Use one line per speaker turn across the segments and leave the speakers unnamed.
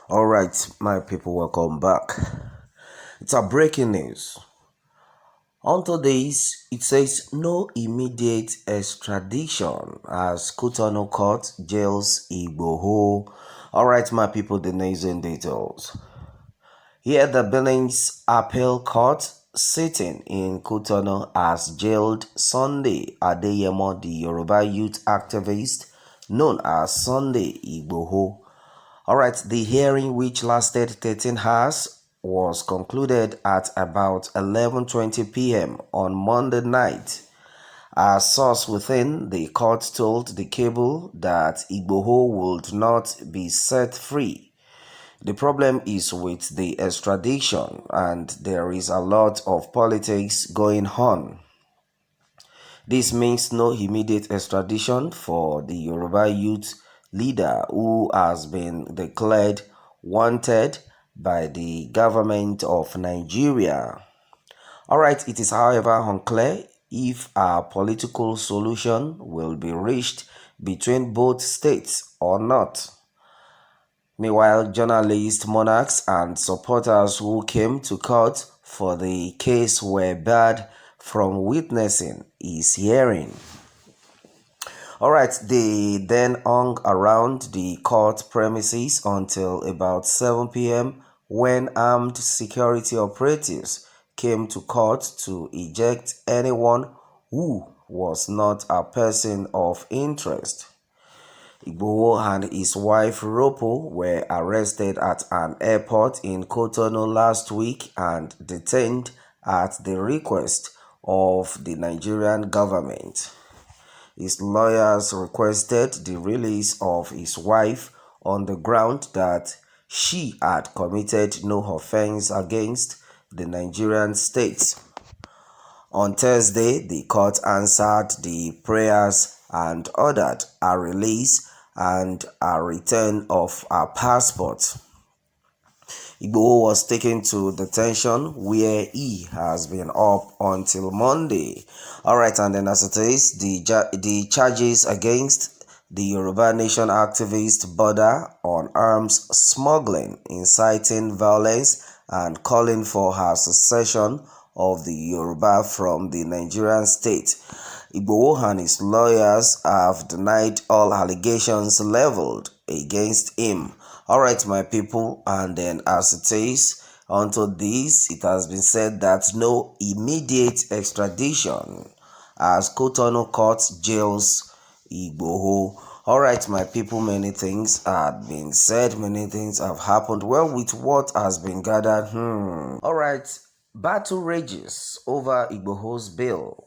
All right, my people, welcome back. It's a breaking news. On today's, it says no immediate extradition as Cotonou court jails Igboho. All right, my people, the news and details. Here, the Benin's appel court sitting in Cotonou has jailed Sunday Adeyemo, the Yoruba youth activist known as Sunday Igboho. Alright, the hearing, which lasted 13 hours, was concluded at about 11:20 p.m. on Monday night. A source within the court told the Cable that Igboho would not be set free. The problem is with the extradition, and there is a lot of politics going on. This means no immediate extradition for the Yoruba youth leader who has been declared wanted by the government of Nigeria. Alright, it is however unclear if a political solution will be reached between both states or not. Meanwhile, journalists, monarchs, and supporters who came to court for the case were barred from witnessing his hearing. Alright, they then hung around the court premises until about 7 p.m. when armed security operatives came to court to eject anyone who was not a person of interest. Igboho and his wife Ropo were arrested at an airport in Cotonou last week and detained at the request of the Nigerian government. His lawyers requested the release of his wife on the ground that she had committed no offense against the Nigerian state. On Thursday, the court answered the prayers and ordered a release and a return of her passport. Igboho was taken to detention where he has been up until Monday. Alright, and then as it is, the charges against the Yoruba Nation activist border on arms smuggling, inciting violence, and calling for her secession of the Yoruba from the Nigerian state. Igboho and his lawyers have denied all allegations leveled against him. Alright, my people, and then as it is, unto this, it has been said that no immediate extradition as Cotonou court jails Igboho. Alright, my people, many things have been said, many things have happened. Well, with what has been gathered, Alright, battle rages over Igboho's bail.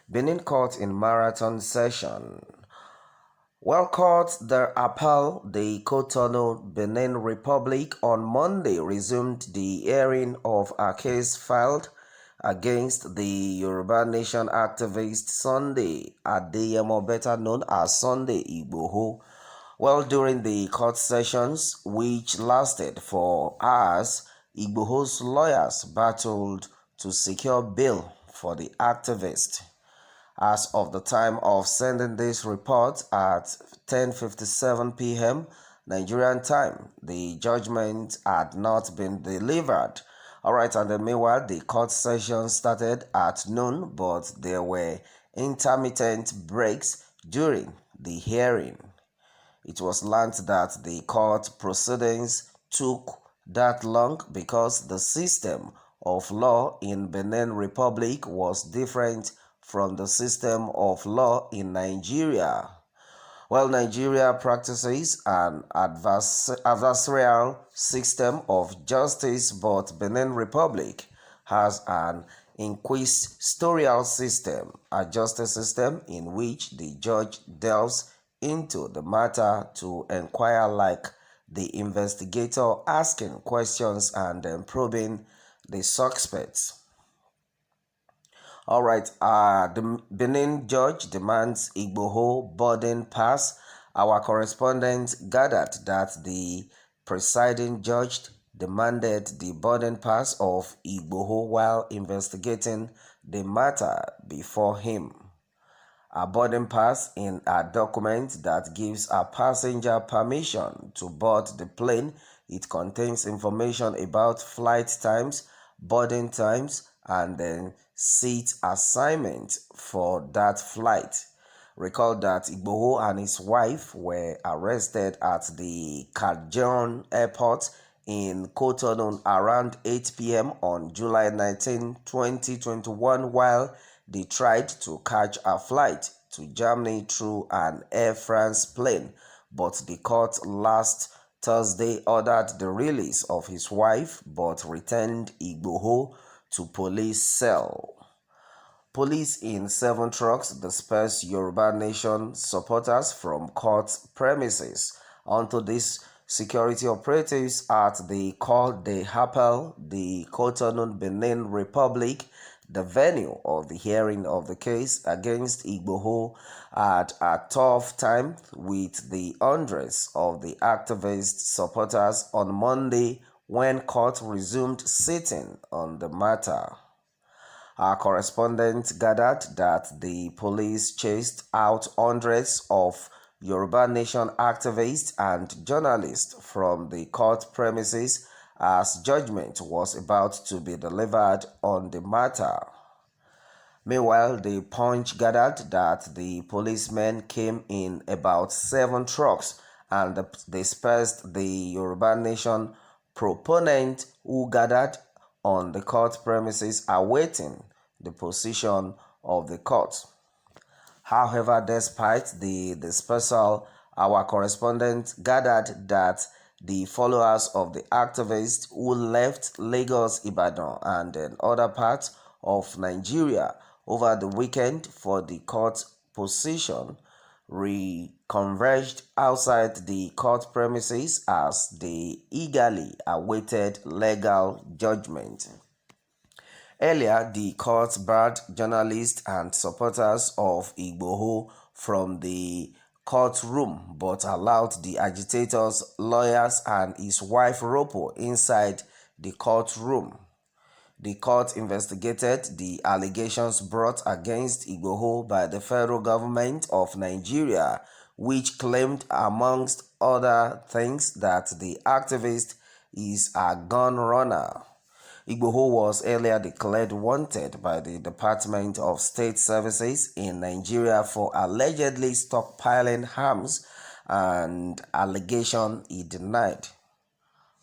Benin court in marathon session. Well, court the appel, the Cotonou, Benin Republic on Monday resumed the hearing of a case filed against the Yoruba Nation activist Sunday Adeyemo, better known as Sunday Igboho. Well, during the court sessions, which lasted for hours, Igboho's lawyers battled to secure bail for the activist. As of the time of sending this report at 10:57 p.m. Nigerian time, the judgment had not been delivered. Alright, and then meanwhile, the court session started at noon, but there were intermittent breaks during the hearing. It was learned that the court proceedings took that long because the system of law in Benin Republic was different from the system of law in Nigeria. Well, Nigeria practices an adversarial system of justice, but Benin Republic has an inquisitorial system, a justice system in which the judge delves into the matter to inquire, like the investigator asking questions and then probing the suspects. Alright, the Benin judge demands Igboho boarding pass. Our correspondent gathered that the presiding judge demanded the boarding pass of Igboho while investigating the matter before him. A boarding pass in a document that gives a passenger permission to board the plane It contains information about flight times, boarding times, and then seat assignment for that flight. Recall that Igboho and his wife were arrested at the Extradition airport in Cotonou around 8 p.m. on July 19, 2021 while they tried to catch a flight to Germany through an Air France plane, but the court last Thursday ordered the release of his wife but returned Igboho to police cell. Police in 7 trucks dispersed Yoruba Nation supporters from court premises. Onto these security operatives at the Cour d'Appel, the Cotonou, Benin Republic, the venue of the hearing of the case against Igboho, had a tough time with the hundreds of the activist supporters on Monday when court resumed sitting on the matter. Our correspondent gathered that the police chased out hundreds of Yoruba Nation activists and journalists from the court premises as judgment was about to be delivered on the matter. Meanwhile, the Punch gathered that the policemen came in about 7 trucks and dispersed the Yoruba Nation proponent who gathered on the court premises awaiting the position of the court. However, despite the dispersal, our correspondent gathered that the followers of the activists who left Lagos, Ibadan, and other parts of Nigeria over the weekend for the court position reconverged outside the court premises as they eagerly awaited legal judgment. Earlier, the court barred journalists and supporters of Igboho from the courtroom but allowed the agitators, lawyers, and his wife Ropo inside the courtroom. The court investigated the allegations brought against Igboho by the federal government of Nigeria, which claimed, amongst other things, that the activist is a gun runner. Igboho was earlier declared wanted by the Department of State Services in Nigeria for allegedly stockpiling arms, and allegation he denied.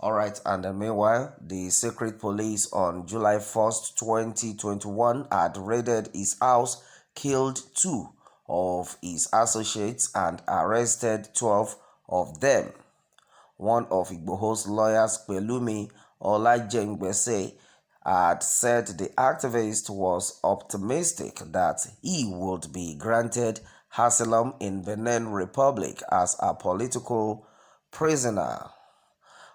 Alright, and meanwhile, the secret police on July 1st, 2021 had raided his house, killed 2 of his associates, and arrested 12 of them. One of Igboho's lawyers, Pelumi Olajengbese, had said the activist was optimistic that he would be granted asylum in Benin Republic as a political prisoner.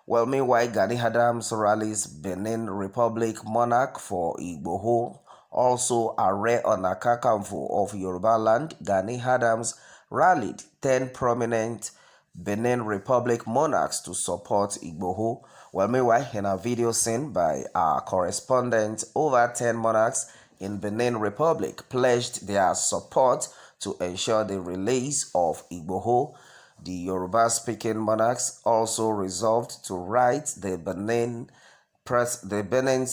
Well, meanwhile, Gani Adams rallies Benin Republic monarch for Igboho. Also, Ààrẹ Ọ̀nà Kakanfò of Yoruba land, Gani Adams, rallied 10 prominent Benin Republic monarchs to support Igboho. Well, meanwhile, in a video seen by our correspondent, over 10 monarchs in Benin Republic pledged their support to ensure the release of Igboho. The Yoruba-speaking monarchs also resolved to write the Benin's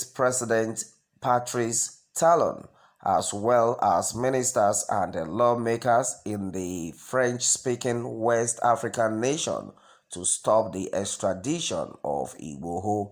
President Patrice Talon, as well as ministers and lawmakers in the French-speaking West African nation, to stop the extradition of Igboho.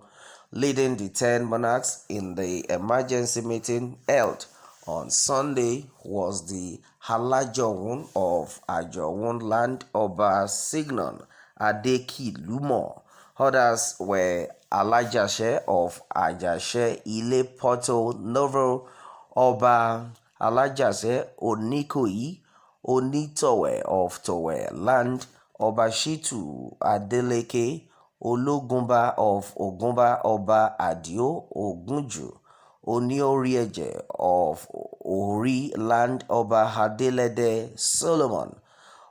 Leading the 10 monarchs in the emergency meeting held on Sunday was the Alajoun of Ajoun land, Oba Signon Adekilumo. Others were Alajase of Ajase Ile Porto Novo, Oba Alajase Onikoyi Onitowe of Towe land, Oba Shitu Adeleke Ologunba of Ogunba, Oba Adio Ogunju Oniorieje of Ori land, Oba Adelede Solomon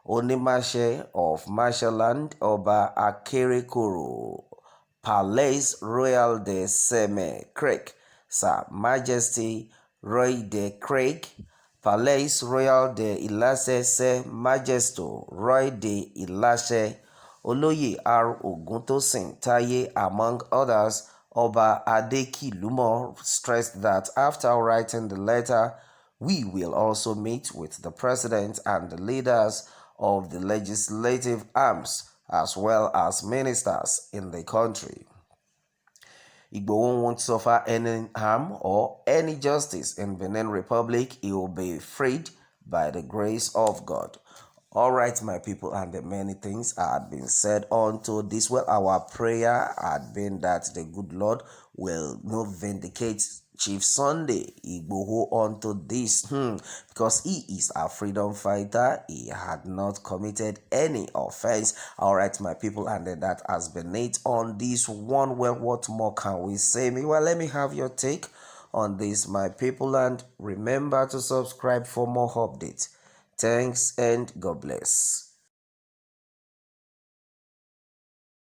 Onimashe of Mashaland, Oba Akerekoro Palais Royal de Seme Creek, Sir Majesty Roy de Craig, Palais Royal de Ilase Se Majesto Roy de Ilase, Oloye R. Oguntosin Taye, among others. Oba Adekilumo stressed that after writing the letter, we will also meet with the president and the leaders of the legislative arms as well as ministers in the country. Igboho won't suffer any harm or any justice in Benin Republic. He will be freed by the grace of God. All right, my people, and the many things had been said unto this. Well, our prayer had been that the good Lord will not vindicate Chief Sunday Igboho unto this, because he is a freedom fighter. He had not committed any offense. All right, my people, and that has been it on this one. Well, what more can we say? Well, let me have your take on this, my people, and remember to subscribe for more updates. Thanks and God bless.